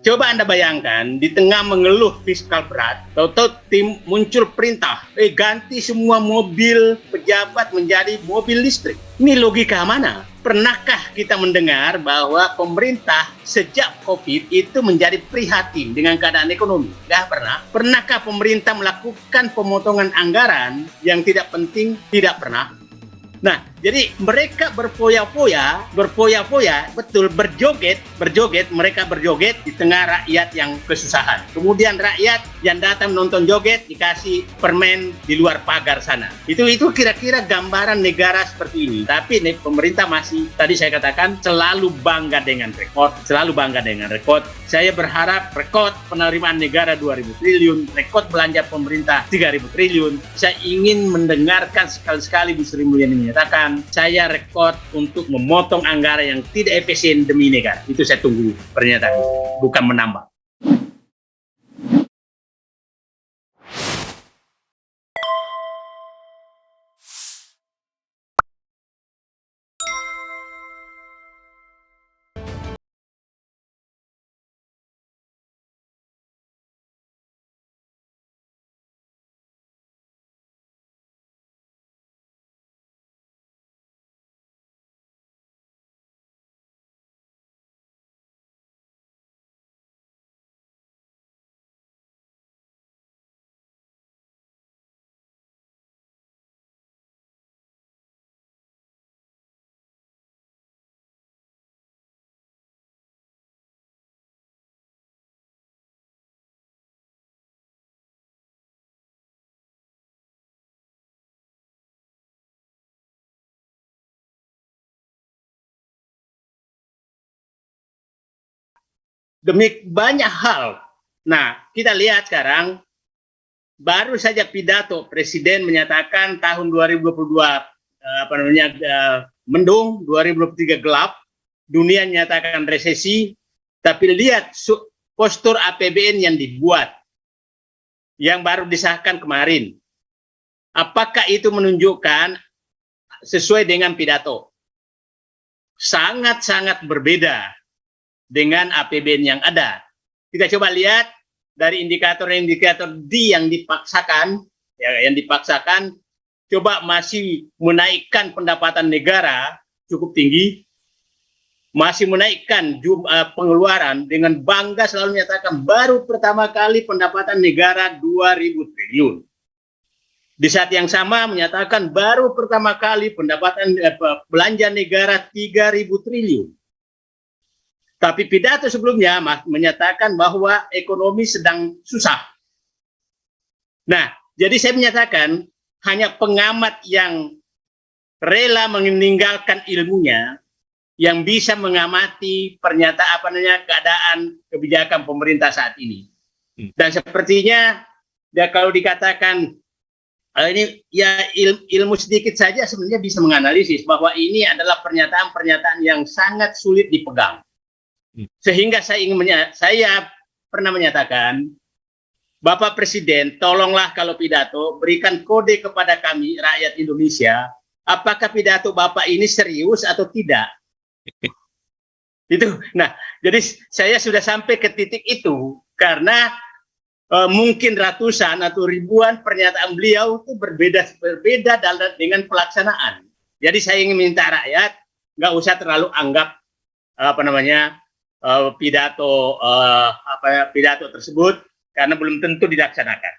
Coba Anda bayangkan, di tengah mengeluh fiskal berat, tahu-tahu tim muncul perintah, ganti semua mobil pejabat menjadi mobil listrik. Ini logika mana? Pernahkah kita mendengar bahwa pemerintah sejak COVID itu menjadi prihatin dengan keadaan ekonomi? Nggak pernah. Pernahkah pemerintah melakukan pemotongan anggaran yang tidak penting? Tidak pernah. Nah, jadi mereka berfoya-foya, betul, berjoget, mereka berjoget di tengah rakyat yang kesusahan. Kemudian rakyat yang datang nonton joget dikasih permen di luar pagar sana. Itu kira-kira gambaran negara seperti ini. Tapi pemerintah masih, tadi saya katakan, selalu bangga dengan rekod. Saya berharap rekod penerimaan negara 2.000 triliun, rekod belanja pemerintah 3.000 triliun. Saya ingin mendengarkan sekali-sekali Bu Sri Mulyani menyatakan, saya rekod untuk memotong anggaran yang tidak efisien demi negara. Itu saya tunggu pernyataan, bukan menambah. Demi banyak hal. Nah, kita lihat sekarang, baru saja pidato Presiden menyatakan tahun 2022 mendung, 2023 gelap, dunia menyatakan resesi, tapi lihat postur APBN yang dibuat, yang baru disahkan kemarin. Apakah itu menunjukkan sesuai dengan pidato? Sangat-sangat berbeda dengan APBN yang ada. Kita coba lihat dari indikator-indikator yang dipaksakan, coba masih menaikkan pendapatan negara cukup tinggi, masih menaikkan pengeluaran dengan bangga selalu menyatakan baru pertama kali pendapatan negara 2.000 triliun. Di saat yang sama menyatakan baru pertama kali pendapatan belanja negara 3.000 triliun. Tapi pidato sebelumnya menyatakan bahwa ekonomi sedang susah. Nah, jadi saya menyatakan hanya pengamat yang rela meninggalkan ilmunya yang bisa mengamati keadaan kebijakan pemerintah saat ini. Dan sepertinya kalau dikatakan ini ya ilmu sedikit saja sebenarnya bisa menganalisis bahwa ini adalah pernyataan-pernyataan yang sangat sulit dipegang. Sehingga saya pernah menyatakan, Bapak Presiden, tolonglah kalau pidato berikan kode kepada kami rakyat Indonesia, apakah pidato Bapak ini serius atau tidak? Itu. Nah, jadi saya sudah sampai ke titik itu karena mungkin ratusan atau ribuan pernyataan beliau itu berbeda dengan pelaksanaan. Jadi saya ingin minta rakyat nggak usah terlalu anggap pidato tersebut karena belum tentu dilaksanakan.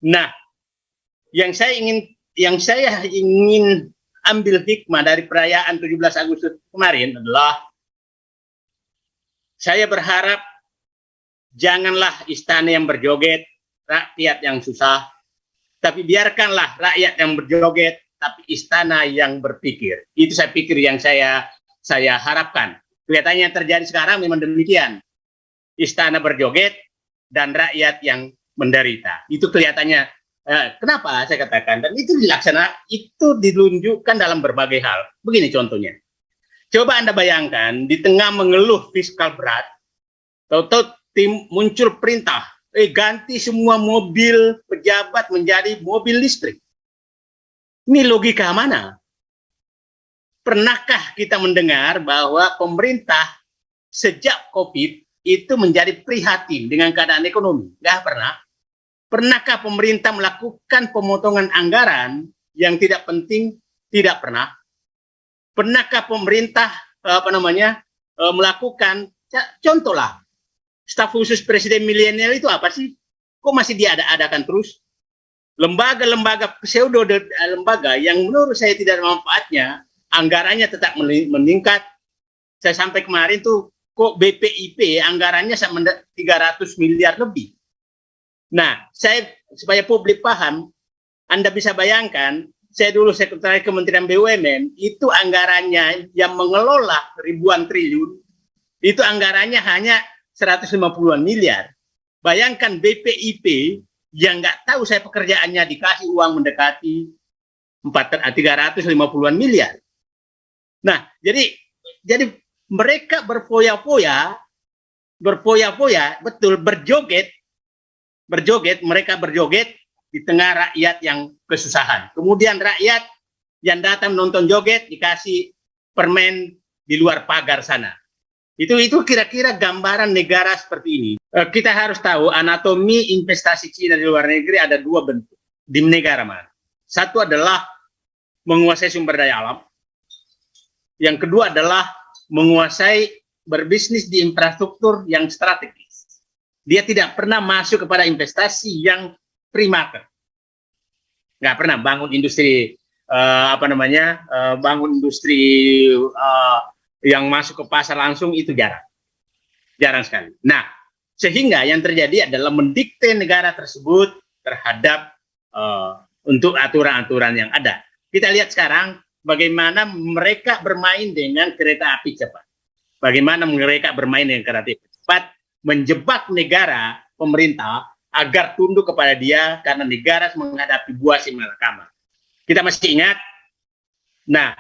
Nah, yang saya ingin ambil hikmah dari perayaan 17 Agustus kemarin adalah saya berharap janganlah istana yang berjoget, rakyat yang susah, tapi biarkanlah rakyat yang berjoget, tapi istana yang berpikir. Itu saya pikir yang saya harapkan. Kelihatannya yang terjadi sekarang memang demikian. Istana berjoget dan rakyat yang menderita. Itu kelihatannya. Kenapa saya katakan? Dan itu dilunjukkan dalam berbagai hal. Begini contohnya. Coba Anda bayangkan, di tengah mengeluh fiskal berat, tahu-tahu tim muncul perintah, ganti semua mobil pejabat menjadi mobil listrik. Ini logika mana? Pernahkah kita mendengar bahwa pemerintah sejak COVID itu menjadi prihatin dengan keadaan ekonomi? Nggak pernah. Pernahkah pemerintah melakukan pemotongan anggaran yang tidak penting? Tidak pernah. Pernahkah pemerintah melakukan, contohlah, staf khusus presiden milenial itu apa sih? Kok masih diada-adakan terus? Lembaga-lembaga pseudo lembaga yang menurut saya tidak ada manfaatnya, anggarannya tetap meningkat. Saya sampai kemarin tuh kok BPIP anggarannya sama 300 miliar lebih. Nah, saya supaya publik paham, Anda bisa bayangkan, saya dulu sekretaris Kementerian BUMN, itu anggarannya yang mengelola ribuan triliun, itu anggarannya hanya 150-an miliar. Bayangkan BPIP yang nggak tahu saya pekerjaannya dikasih uang mendekati 350-an miliar. Nah, jadi mereka berfoya-foya, betul, mereka berjoget di tengah rakyat yang kesusahan. Kemudian rakyat yang datang nonton joget dikasih permen di luar pagar sana. Itu kira-kira gambaran negara seperti ini. Kita harus tahu anatomi investasi Cina di luar negeri ada dua bentuk di negara mana. Satu adalah menguasai sumber daya alam. Yang kedua adalah menguasai berbisnis di infrastruktur yang strategis. Dia tidak pernah masuk kepada investasi yang pre-market. Nggak pernah bangun industri bangun industri yang masuk ke pasar langsung, itu jarang sekali. Nah, sehingga yang terjadi adalah mendikte negara tersebut terhadap untuk aturan-aturan yang ada. Kita lihat sekarang bagaimana mereka bermain dengan kereta api cepat. Bagaimana mereka bermain dengan kereta api cepat, menjebak negara, pemerintah, agar tunduk kepada dia karena negara menghadapi buah si malakama. Kita masih ingat, nah,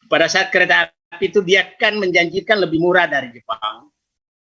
pada saat kereta api itu dia kan menjanjikan lebih murah dari Jepang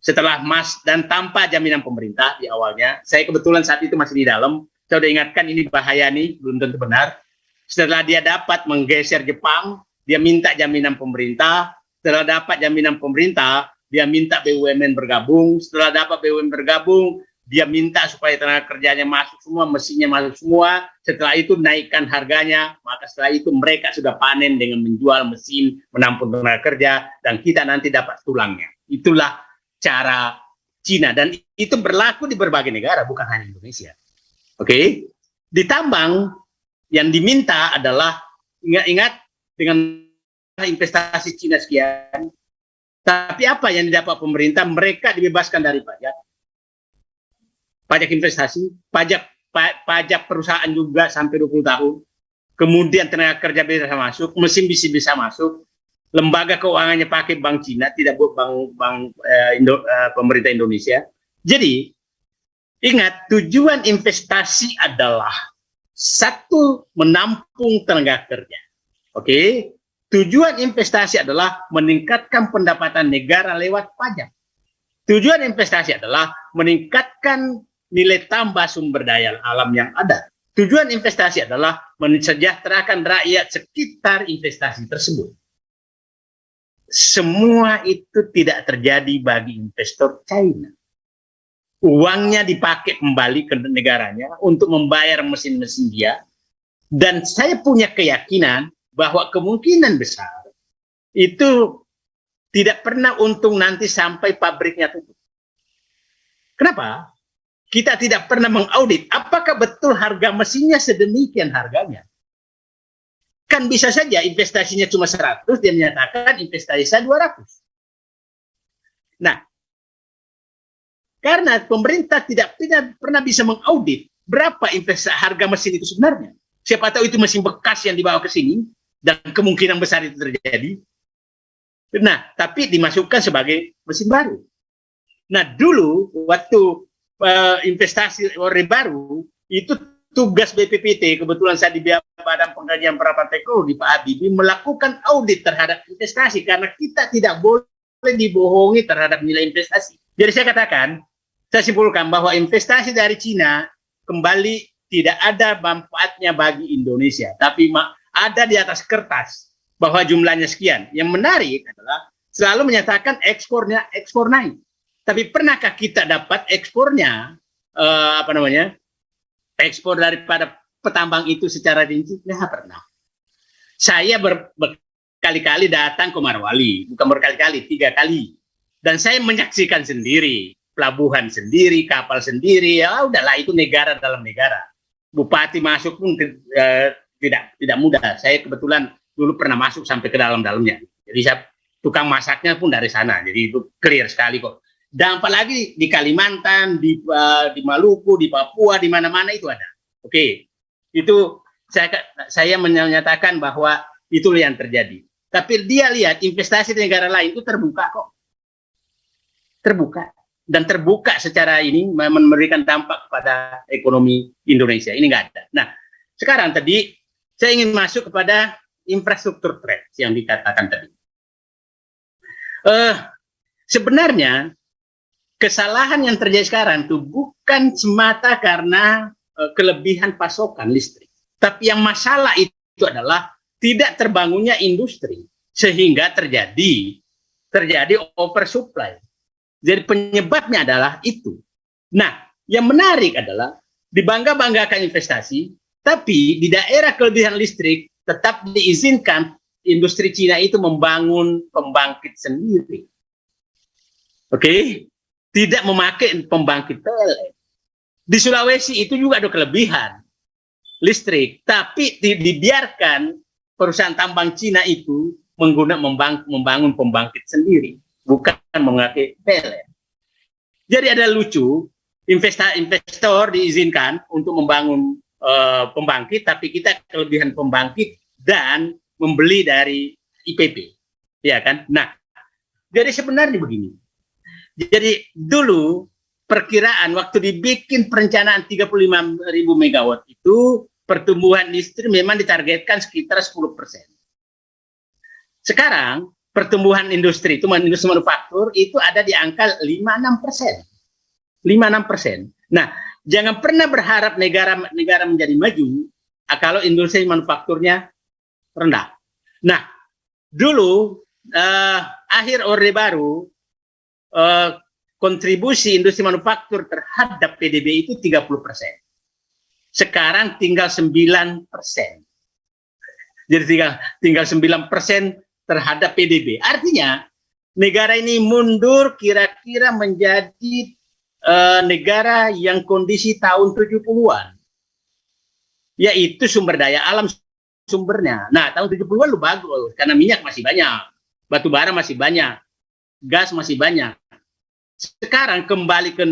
setelah dan tanpa jaminan pemerintah di awalnya. Saya kebetulan saat itu masih di dalam, saya sudah ingatkan ini bahaya nih, belum tentu benar. Setelah dia dapat menggeser Jepang, dia minta jaminan pemerintah. Setelah dapat jaminan pemerintah, dia minta BUMN bergabung. Setelah dapat BUMN bergabung, dia minta supaya tenaga kerjanya masuk semua, mesinnya masuk semua. Setelah itu naikkan harganya, maka setelah itu mereka sudah panen dengan menjual mesin, menampung tenaga kerja, dan kita nanti dapat tulangnya. Itulah cara Cina, dan itu berlaku di berbagai negara, bukan hanya Indonesia. Oke? Ditambang, yang diminta adalah, ingat dengan investasi Cina sekian, tapi apa yang didapat pemerintah? Mereka dibebaskan dari pajak investasi, pajak perusahaan juga sampai 20 tahun. Kemudian tenaga kerja bisa masuk, mesin bisa masuk, lembaga keuangannya pakai bank Cina, tidak bank pemerintah Indonesia. Jadi, ingat, tujuan investasi adalah satu, menampung tenaga kerja. Oke? Tujuan investasi adalah meningkatkan pendapatan negara lewat pajak. Tujuan investasi adalah meningkatkan nilai tambah sumber daya alam yang ada. Tujuan investasi adalah mensejahterakan rakyat sekitar investasi tersebut. Semua itu tidak terjadi bagi investor China. Uangnya dipakai kembali ke negaranya untuk membayar mesin-mesin dia. Dan saya punya keyakinan bahwa kemungkinan besar itu tidak pernah untung nanti sampai pabriknya tutup. Kenapa? Kita tidak pernah mengaudit apakah betul harga mesinnya sedemikian harganya. Kan bisa saja investasinya cuma 100, dia menyatakan investasi saya 200. Nah, karena pemerintah tidak pernah bisa mengaudit berapa investasi harga mesin itu sebenarnya. Siapa tahu itu mesin bekas yang dibawa ke sini, dan kemungkinan besar itu terjadi. Nah, tapi dimasukkan sebagai mesin baru. Nah, dulu waktu investasi orde baru, itu tugas BPPT, kebetulan saya di Badan Pengkajian Penerapan Teknologi, Pak Habibie, melakukan audit terhadap investasi, karena kita tidak boleh dibohongi terhadap nilai investasi. Jadi saya katakan, saya simpulkan bahwa investasi dari Cina kembali tidak ada manfaatnya bagi Indonesia, tapi ada di atas kertas bahwa jumlahnya sekian. Yang menarik adalah selalu menyatakan ekspor naik. Tapi pernahkah kita dapat ekspornya, ekspor daripada petambang itu secara rinci? Nggak pernah. Saya berkali-kali datang ke Morowali, bukan berkali-kali, 3 kali. Dan saya menyaksikan sendiri, pelabuhan sendiri, kapal sendiri, ya udahlah itu negara dalam negara. Bupati masuk pun tidak mudah. Saya kebetulan dulu pernah masuk sampai ke dalam-dalamnya. Jadi saya tukang masaknya pun dari sana. Jadi itu clear sekali kok. Dan apalagi di Kalimantan, di Maluku, di Papua, di mana-mana itu ada. Oke, itu saya menyatakan bahwa itu yang terjadi. Tapi dia lihat investasi di negara lain itu terbuka kok. Terbuka. Dan terbuka secara ini memberikan dampak kepada ekonomi Indonesia. Ini nggak ada. Nah, sekarang tadi saya ingin masuk kepada infrastruktur trade yang dikatakan tadi. Sebenarnya kesalahan yang terjadi sekarang itu bukan semata karena kelebihan pasokan listrik. Tapi yang masalah itu adalah tidak terbangunnya industri sehingga terjadi oversupply. Jadi penyebabnya adalah itu. Nah, yang menarik adalah dibangga-banggakan investasi, tapi di daerah kelebihan listrik tetap diizinkan industri Cina itu membangun pembangkit sendiri. Oke? Tidak memakai pembangkit PLN. Di Sulawesi itu juga ada kelebihan listrik, tapi dibiarkan perusahaan tambang Cina itu membangun pembangkit sendiri, bukan memakai PLN. Jadi ada lucu, investor diizinkan untuk membangun pembangkit, tapi kita kelebihan pembangkit dan membeli dari IPP, ya kan? Nah, jadi sebenarnya begini. Jadi dulu perkiraan waktu dibikin perencanaan 35.000 megawatt itu pertumbuhan listrik memang ditargetkan sekitar 10%. Sekarang pertumbuhan industri manufaktur itu ada di angka 5-6%. 5-6%. Nah, jangan pernah berharap negara menjadi maju kalau industri manufakturnya rendah. Nah, dulu akhir Orde Baru kontribusi industri manufaktur terhadap PDB itu 30%. Sekarang tinggal 9%. Jadi tinggal 9% terhadap PDB. Artinya negara ini mundur kira-kira menjadi negara yang kondisi tahun 70-an. Yaitu sumber daya alam sumbernya. Nah, tahun 70-an lu bagus karena minyak masih banyak, batu bara masih banyak, gas masih banyak. Sekarang kembali ke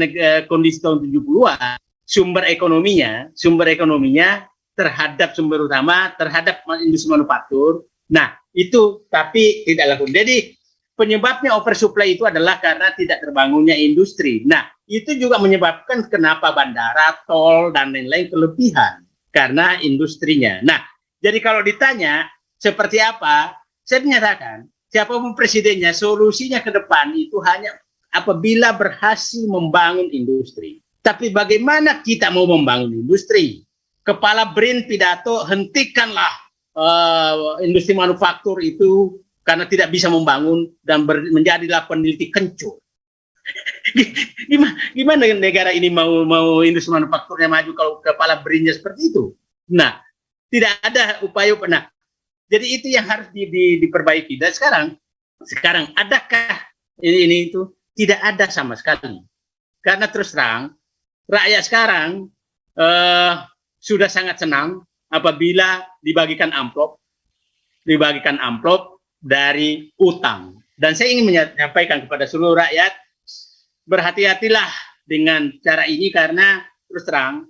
kondisi tahun 70-an, sumber ekonominya terhadap sumber utama, terhadap industri manufaktur. Nah, itu tapi tidak laku. Jadi penyebabnya oversupply itu adalah karena tidak terbangunnya industri. Nah, itu juga menyebabkan kenapa bandara, tol, dan lain-lain kelebihan karena industrinya. Nah, jadi kalau ditanya seperti apa, saya menyatakan siapapun presidennya, solusinya ke depan itu hanya apabila berhasil membangun industri. Tapi bagaimana kita mau membangun industri? Kepala BRIN pidato, hentikanlah industri manufaktur itu karena tidak bisa membangun dan menjadilah peneliti kencur. Gimana negara ini mau industri manufakturnya maju kalau kepala BRIN-nya seperti itu? Nah, tidak ada upaya. Nah, jadi itu yang harus diperbaiki. Dan sekarang adakah ini itu? Tidak ada sama sekali. Karena terus terang, rakyat sekarang sudah sangat senang apabila dibagikan amplop dari utang. Dan saya ingin menyampaikan kepada seluruh rakyat, berhati-hatilah dengan cara ini karena terus terang,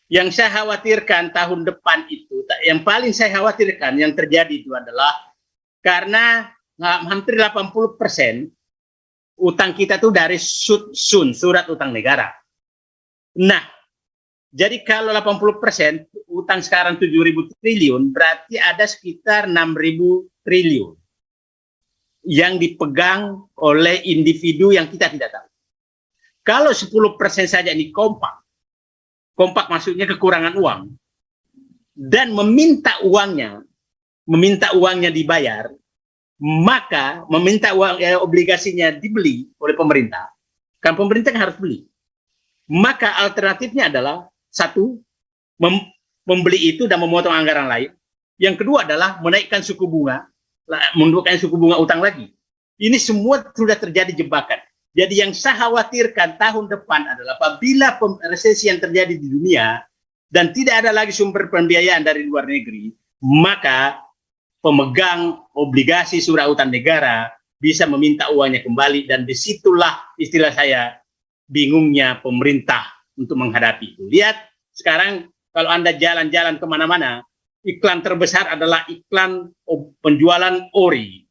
yang saya khawatirkan tahun depan itu, yang paling saya khawatirkan yang terjadi itu adalah karena hampir 80% utang kita tuh dari surat utang negara. Nah, jadi kalau 80% utang sekarang 7.000 triliun, berarti ada sekitar 6.000 triliun yang dipegang oleh individu yang kita tidak tahu. Kalau 10% saja ini kompak maksudnya kekurangan uang, dan meminta uangnya dibayar, maka meminta uang obligasinya dibeli oleh pemerintah, Kan pemerintah kan harus beli. Maka alternatifnya adalah satu, membeli itu dan memotong anggaran lain. Yang kedua adalah menaikkan suku bunga, menurunkan suku bunga utang lagi. Ini semua sudah terjadi jebakan. Jadi yang saya khawatirkan tahun depan adalah apabila resesi yang terjadi di dunia dan tidak ada lagi sumber pembiayaan dari luar negeri, maka pemegang obligasi surat utang negara bisa meminta uangnya kembali, dan disitulah istilah saya bingungnya pemerintah untuk menghadapi itu. Lihat sekarang kalau Anda jalan-jalan kemana-mana, iklan terbesar adalah iklan penjualan ORI,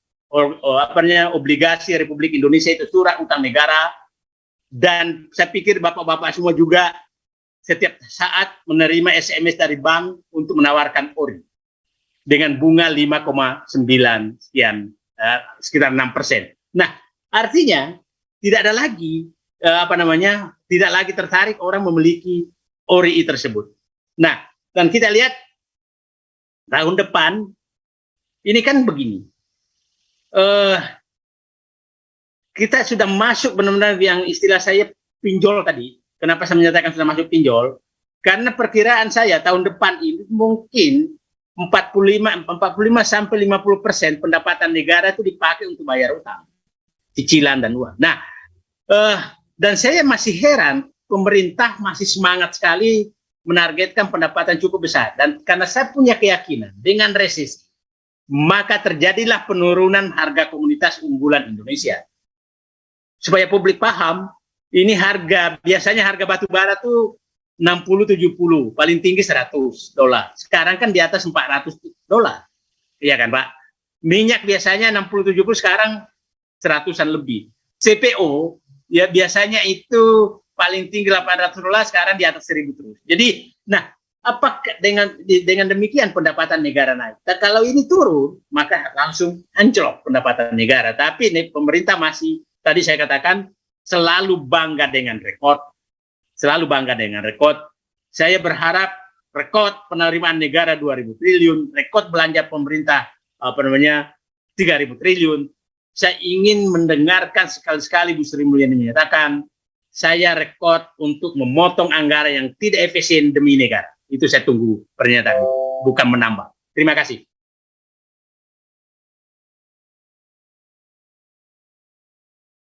obligasi Republik Indonesia, itu surat utang negara. Dan saya pikir bapak-bapak semua juga setiap saat menerima SMS dari bank untuk menawarkan ORI dengan bunga 5,9 sekian, sekitar 6%. Nah, artinya tidak ada lagi tidak lagi tertarik orang memiliki ORI tersebut. Nah, dan kita lihat tahun depan ini kan begini, kita sudah masuk benar-benar yang istilah saya pinjol tadi. Kenapa saya menyatakan sudah masuk pinjol? Karena perkiraan saya tahun depan ini mungkin 45 sampai 50% pendapatan negara itu dipakai untuk bayar utang, cicilan dan uang. Nah, dan saya masih heran, pemerintah masih semangat sekali menargetkan pendapatan cukup besar. Dan karena saya punya keyakinan dengan resesi, maka terjadilah penurunan harga komoditas unggulan Indonesia. Supaya publik paham, ini biasanya harga batu bara tuh 60-70, paling tinggi $100. Sekarang kan di atas $400. Iya kan, Pak? Minyak biasanya 60-70, sekarang 100-an lebih. CPO ya biasanya itu paling tinggi $800, sekarang di atas 1.000 terus. Jadi, nah, apakah dengan demikian pendapatan negara naik? Nah, kalau ini turun, maka langsung anjlok pendapatan negara. Tapi pemerintah masih, tadi saya katakan, selalu bangga dengan rekor. Selalu bangga dengan rekor. Saya berharap rekor penerimaan negara 2.000 triliun, rekor belanja pemerintah 3.000 triliun. Saya ingin mendengarkan sekali-sekali Bu Sri Mulyani menyatakan, saya rekor untuk memotong anggaran yang tidak efisien demi negara. Itu saya tunggu pernyataan, bukan menambah. Terima kasih.